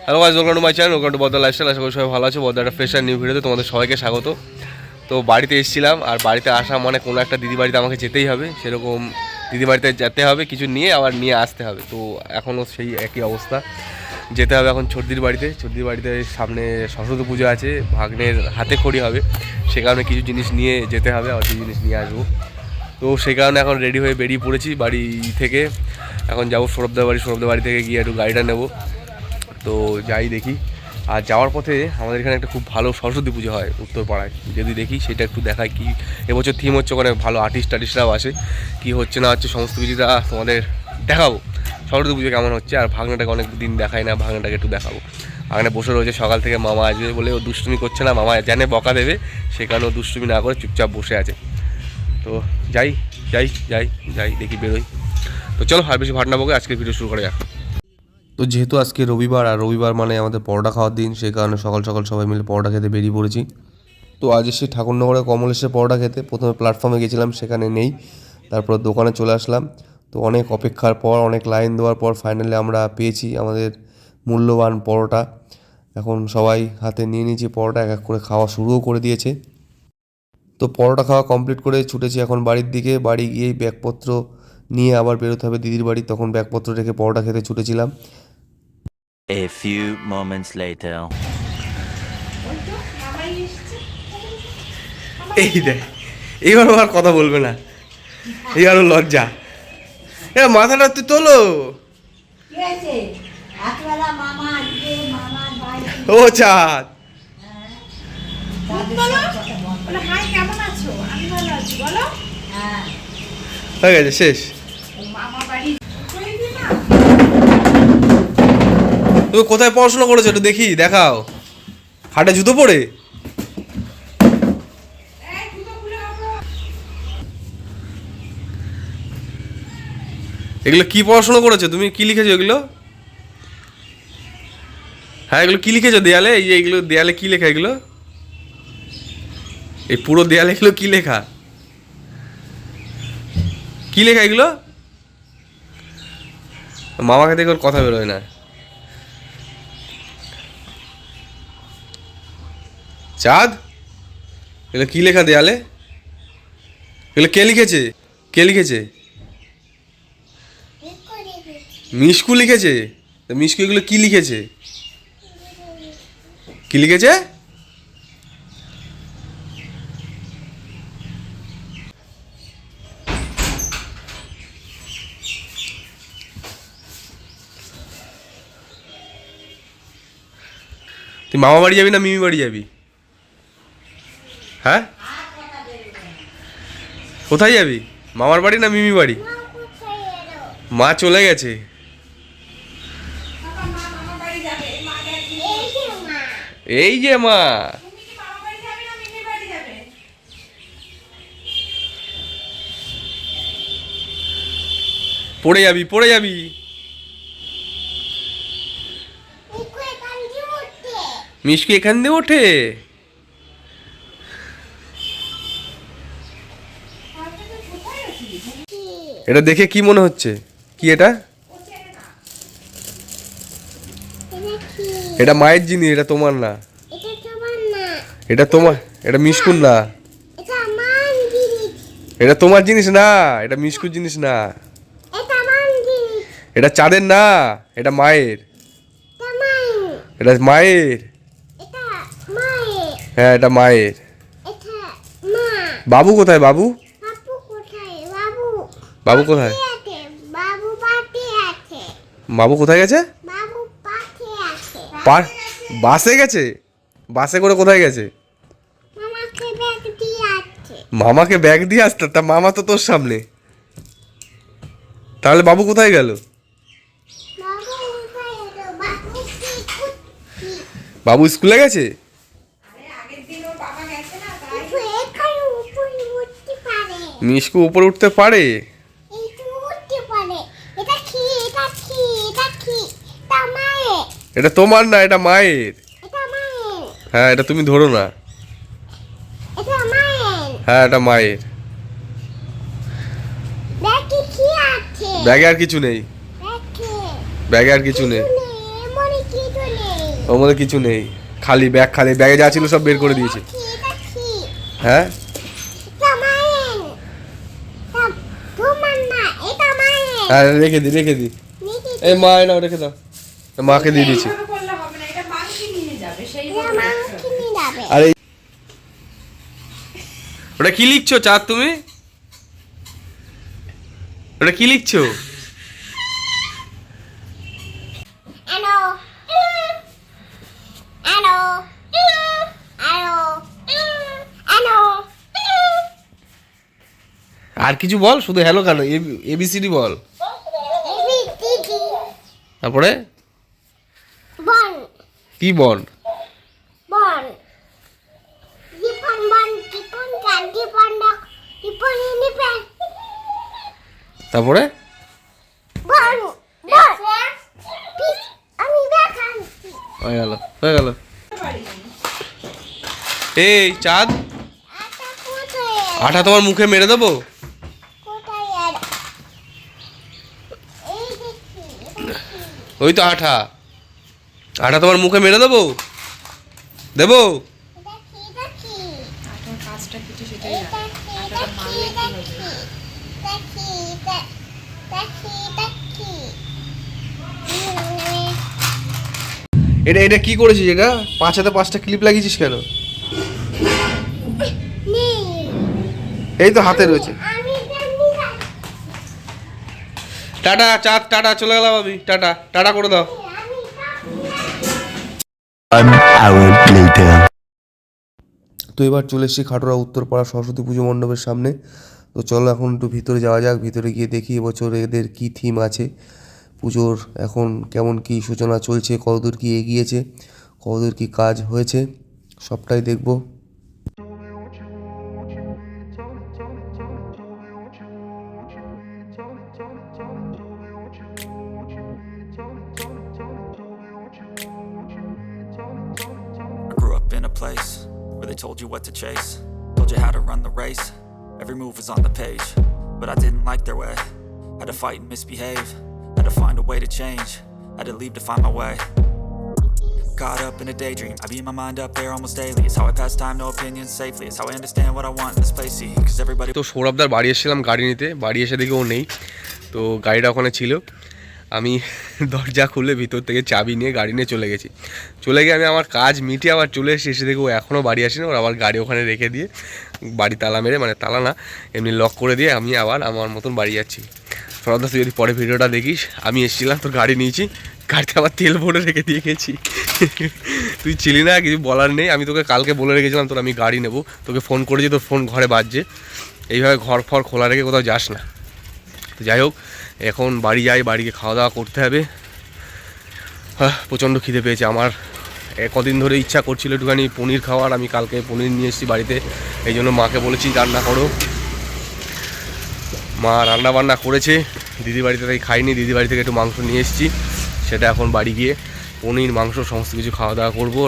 Hello guys, welcome to my channel, welcome to Bodda lifestyle. আশা করি সবাই ভালো আছে। বদ্দা একটা ফ্রেশ আর নিউ ভিডিওতে তোমাদের সবাইকে স্বাগত। তো বাড়িতে এসেছিলাম, আর বাড়িতে আসা মানে কোনো একটা দিদি বাড়িতে আমাকে যেতেই হবে। সেরকম দিদি বাড়িতে যেতে হবে, কিছু নিয়ে আবার নিয়ে আসতে হবে। তো এখনও সেই একই অবস্থা, যেতে হবে এখন ছর্দির বাড়িতে। ছর্দির বাড়িতে সামনে সরস্বতী পুজো আছে, ভাগ্নের হাতে খড়ি হবে, সে কারণে কিছু জিনিস নিয়ে যেতে হবে, আর কিছু জিনিস নিয়ে আসবো। তো সেই কারণে এখন রেডি হয়ে বেরিয়ে পড়েছি বাড়ি থেকে। এখন যাবো সৌরভদার বাড়ি, সৌরভদার বাড়ি থেকে গিয়ে একটু গাড়িটা নেবো। তো যাই দেখি। আর যাওয়ার পথে আমাদের এখানে একটা খুব ভালো সরস্বতী পুজো হয় উত্তরপাড়ায়, যদি দেখি সেটা একটু দেখায়। কি এবছর থিম হচ্ছে, ওখানে ভালো আর্টিস্টরাও আসে, কি হচ্ছে না হচ্ছে সমস্ত কিছুটা তোমাদের দেখাবো। সরস্বতী পুজো কেমন হচ্ছে, আর ভাগনাটাকে অনেক দিন দেখাই না, ভাগনাটাকে একটু দেখাবো। ভাগনা বসে রয়েছে সকাল থেকে, মামা আসবে বলে ও দুষ্টুমি করছে না, মামা জানে বকা দেবে, সে কারণে ও দুষ্টুমি না করে চুপচাপ বসে আছে। তো যাই যাই যাই যাই দেখি, বেরোই। তো চলো আর বেশি ভাটনা বকে আজকে ভিডিও শুরু করা যাক। তো যেহেতু আজকে রবিবার, আর রবিবার মানে আমাদের পরোটা খাওয়ার দিন, সেই কারণে সকাল সকাল সবাই মিলে পরোটা খেতে বেরিয়ে পড়েছি। তো আজ এসে ঠাকুরনগরে কমলেশের পরোটা খেতে। প্রথমে প্ল্যাটফর্মে গেছিলাম, সেখানে নেই, তারপর দোকানে চলে আসলাম। তো অনেক অপেক্ষার পর, অনেক লাইন দেওয়ার পর ফাইনালি আমরা পেয়েছি আমাদের মূল্যবান পরোটা। এখন সবাই হাতে নিয়ে নিয়েছি পরোটা, এক এক করে খাওয়া শুরুও করে দিয়েছে। তো পরোটা খাওয়া কমপ্লিট করে ছুটেছি এখন বাড়ির দিকে। বাড়ি গিয়েই ব্যাগপত্র নিয়ে আবার বেরোতে হবে দিদির বাড়ি, তখন ব্যাগপত্র রেখে পরোটা খেতে ছুটেছিলাম। A few moments later. এই দেখ, এইবার আর কথা বলবে না, এইবারও লজ্জা। এ মাথাটা তুই তোলো। ও চাঁদ, হয়ে গেছে, শেষ। তুমি কোথায় পড়াশোনা করেছো একটু দেখি, দেখাও। হাটে জুতো পরে? এগুলো কি পড়াশোনা করেছো তুমি? কি লিখেছো এগুলো? হ্যাঁ, এগুলো কি লিখেছো দেয়ালে? এই যে এগুলো দেয়ালে কি লেখা এগুলো? এই পুরো দেয়ালে এগুলো কি লেখা? কি লেখা এগুলো? মামাকে দেখে ওর কথা বেরোয় না। চাঁদ, এগুলো কি লেখা দেয়ালে? এগুলো কে লিখেছে? কে লিখেছে? মিশকু লিখেছে? তা মিশকু এগুলো কি লিখেছে? কি লিখেছে? তুই মামা বাড়ি যাবি না মিমি বাড়ি যাবি? হ্যাঁ, কোথায় যাবি? মামার বাড়ি না মিমি বাড়ি? মা চলে গেছে। এই যে মা, পড়ে যাবি, পড়ে যাবি। মিশকু এখান দিয়ে ওঠে? এটা দেখে কি মনে হচ্ছে? কি এটা? এটা মায়ের জিনিস, এটা তোমার না। এটা তোমার, এটা মিশকুর না। এটা তোমার জিনিস না, এটা মিশকুর জিনিস না। এটা চাঁদের না, এটা মায়ের। এটা মায়ের। হ্যাঁ, এটা মায়ের। বাবু কোথায়? বাবু, বাবু কোথায়? বাবু কোথায় গেছে? বাসে গেছে? বাসে করে কোথায় গেছে? মামাকে ব্যাগ দিয়ে আসতে? তা মামা তো তোর সামনে, তাহলে বাবু কোথায় গেল? বাবু স্কুলে গেছে? মিশকু উপরে উঠতে পারে? এটা তোমার না, এটা মায়ের। হ্যাঁ, এটা তুমি ধরো না। হ্যাঁ, এটা মায়ের। ব্যাগে আর কিছু নেই, ব্যাগে আর কিছু নেই। ওর মধ্যে কিছু নেই, খালি ব্যাগ, খালি ব্যাগে যা ছিল সব বের করে দিয়েছি। হ্যাঁ হ্যাঁ রেখে দি, রেখে দি। এই মা নাও, রেখে দাও, মাকে দিয়ে দিচ্ছি। আরে ওটা কি লিখছো চাঁদ তুমি? ওটা কি লিখছো? আর কিছু বল, শুধু হ্যালো কেন? এবিসিডি বল। তারপরে কি বল? তারপরে হয়ে গেল, হয়ে গেল। এই চাঁদ, আটা তোমার মুখে মেরে দেবো? ওই তো আটা, আটা তোমার মুখে মেরে দেবো? দেবো? এটা এটা কি করেছিস? এটা পাঁচাতে 5টা ক্লিপ লাগিয়েছিস কেন? এই তো হাতে রয়েছে। টাটা চাঁদ, টাটা, চলে গেলাম আমি, টাটা, টাটা করে দাও। 1 hour later. তো এবার চলে এসেছি খাটোরা উত্তরপাড়া সরস্বতী পুজো মণ্ডপের সামনে। তো চলো এখন একটু ভিতরে যাওয়া যাক, ভিতরে গিয়ে দেখি এবছর এদের কী থিম আছে, পুজোর এখন কেমন কী সূচনা চলছে, কতদূর কী এগিয়েছে, কতদূর কী কাজ হয়েছে, সবটাই দেখবো। I grew up in a place where they told you what to chase, told you how to run the race. Every move was on the page, but I didn't like their way. Had to fight and misbehave, had to find a way to change, had to leave to find my way. Caught up in a daydream, I beat my mind up there almost daily. It's how I pass time, no opinions safely. It's how I understand what I want in this place, see, cause everybody... তো সৌরভদার বাড়ি এসেছিলাম গাড়ি নিতে, বাড়ি এসে দেখি ও নেই। তো গাড়িটা ওখানে ছিল, আমি দরজা খুলে ভিতর থেকে চাবি নিয়ে গাড়ি নিয়ে চলে গেছি। চলে গিয়ে আমি আমার কাজ মিটিয়ে আবার চলে এসে দেখি ও এখনও বাড়ি আসেনি। ওর আবার গাড়ি ওখানে রেখে দিয়ে বাড়ি তালা মেরে, মানে তালা না এমনি লক করে দিয়ে আমি আবার আমার মতন বাড়ি যাচ্ছি। সৌরভদা তুই যদি পরে ভিডিওটা দেখিস, আমি এসেছিলাম তোর গাড়ি নিয়েছি, গাড়িতে আবার তেল ভরে রেখে দিয়ে গেছি। তুই ছিলি না, কিছু বলার নেই। আমি তোকে কালকে বলে রেখেছিলাম তোর আমি গাড়ি নেবো, তোকে ফোন করেছি, তোর ফোন ঘরে বাজছে। এইভাবে ঘর ফর খোলা রেখে কোথাও যাস না। তো যাই হোক, এখন বাড়ি যাই, বাড়িকে খাওয়া দাওয়া করতে হবে। প্রচণ্ড খিদে পেয়েছে আমার, কদিন ধরে ইচ্ছা করছিল একটুখানি পনির খাওয়ার। আমি কালকে পনির নিয়ে এসেছি বাড়িতে, এই জন্য মাকে বলেছি রান্না করো। মা রান্না বান্না করেছে, দিদি বাড়িতে তাই খাইনি, দিদি বাড়ি থেকে একটু মাংস নিয়ে এসেছি, সেটা এখন বাড়ি গিয়ে পনির মাংস সমস্ত কিছু খাওয়া দাওয়া করবো।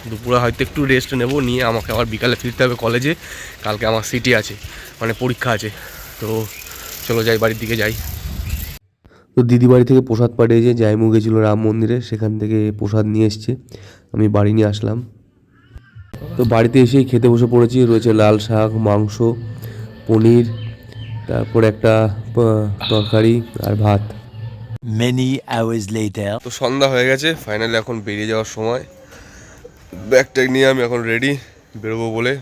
দুপুরে হয়তো একটু রেস্ট নেবো, নিয়ে আমাকে আবার বিকালে ফিরতে হবে কলেজে। কালকে আমার সিটি আছে, মানে পরীক্ষা আছে। তো চলো যাই, বাড়ির দিকে যাই। তো দিদি বাড়ি থেকে প্রসাদ পাঠিয়েছে, জাইমু গেছিলো রাম মন্দিরে, সেখান থেকে প্রসাদ নিয়ে এসছে, আমি বাড়ি নিয়ে আসলাম। তো বাড়িতে এসেই খেতে বসে পড়েছি। রয়েছে লাল শাক, মাংস, পনির, তারপর একটা তরকারি আর ভাত। Many hours later. তো সন্ধ্যা হয়ে গেছে, ফাইনালি এখন বেরিয়ে যাওয়ার সময়। ব্যাগ ট্যাগ নিয়ে আমি এখন রেডি, বেরোবো বলে।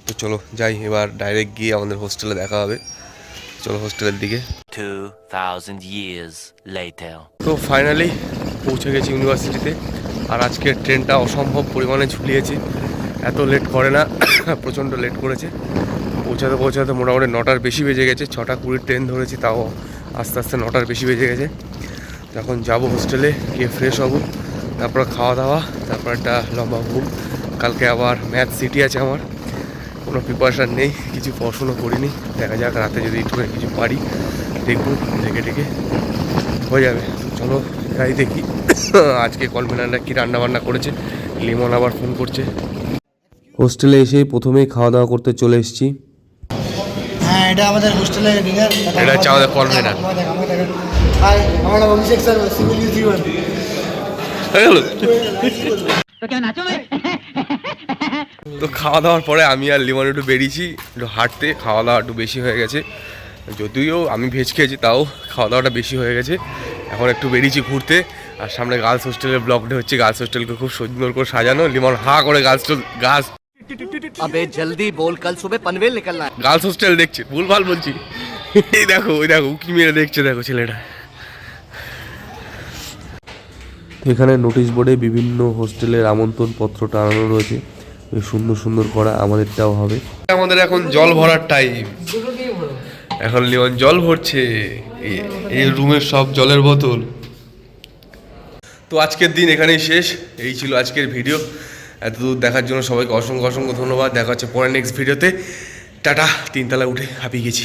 তো চলো যাই, এবার ডাইরেক্ট গিয়ে আমাদের হোস্টেলে দেখা হবে। চলো হোস্টেলের দিকে। 2000 years later. তো ফাইনালি পৌঁছে গেছি ইউনিভার্সিটিতে। আর আজকের ট্রেনটা অসম্ভব পরিমাণে ঝুলিয়েছে, এত লেট করে না, প্রচণ্ড লেট করেছে। পৌঁছাতে পৌঁছাতে মোটামুটি 9টার বেশি বেজে গেছে। 6টা 20 ট্রেন ধরেছি, তাও আস্তে আস্তে 9টার বেশি বেজে গেছে। এখন যাব হোস্টেলে, গিয়ে ফ্রেশ হব, তারপর খাওয়া দাওয়া, তারপর একটা লম্বা ঘুম। কালকে আবার ম্যাথ সিটি আছে আমার, কোনো প্রিপারেশান নেই, কিছু পড়াশুনো করিনি। দেখা যাক রাতে যদি একটু কিছু পারি, দেখবো, দেখে টেকে হয়ে যাবে। চলো যাই দেখি আজকে কনভেনাররা কী রান্নাবান্না করেছে। লিমন আবার ফোন করছে। হোস্টেলে এসে প্রথমেই খাওয়া দাওয়া করতে চলে এসেছি। হ্যাঁ, এটা আমাদের হোস্টেলের ডিনার। এটা হচ্ছে আমাদের কনভেনার। হাই, আমরা অভিষেক স্যার, সিভিল ইউজিওয়ান। হয়ে গেল তো খাওয়া দাওয়ার পরে আমি আর লিমন একটু বেরিয়েছি একটু হাঁটতে, খাওয়া দাওয়া একটু বেশি হয়ে গেছে, যদিও আমি ভেজ খেয়েছি তাও খাওয়া দাওয়াটা বেশি হয়ে গেছে। এখন একটু বেরিয়েছি ঘুরতে, আর সামনে গার্লস হোস্টেলের ব্লকটা হচ্ছে। গার্লস হোস্টেলকে খুব সুন্দর করে সাজানো, লিমন হা করে अबे जल्दी बोल, कल सुबह पनवेल निकलना है। গার্লস হোস্টেল দেখছে, ভুলভাল বলছি। এই দেখো ওই দেখো উকি মেরে দেখছে, দেখো ছেলেটা। এখানে নোটিশ বোর্ডে বিভিন্ন হোস্টেলের আমন্ত্রণ পত্র টানানো রয়েছে, বেশ সুন্দর সুন্দর করা, আমাদেরটাও হবে। আমাদের এখন জল ভরার টাইম, এখন লিওন জল ভরছে, এই রুমের সব জলের বোতল। তো আজকের দিন এখানেই শেষ, এই ছিল আজকের ভিডিও। এতদূর দেখার জন্য সবাইকে অসংখ্য অসংখ্য ধন্যবাদ। দেখা হচ্ছে পরে নেক্সট ভিডিওতে। টাটা। 3 তলায় উঠে হাঁপিয়ে গেছি।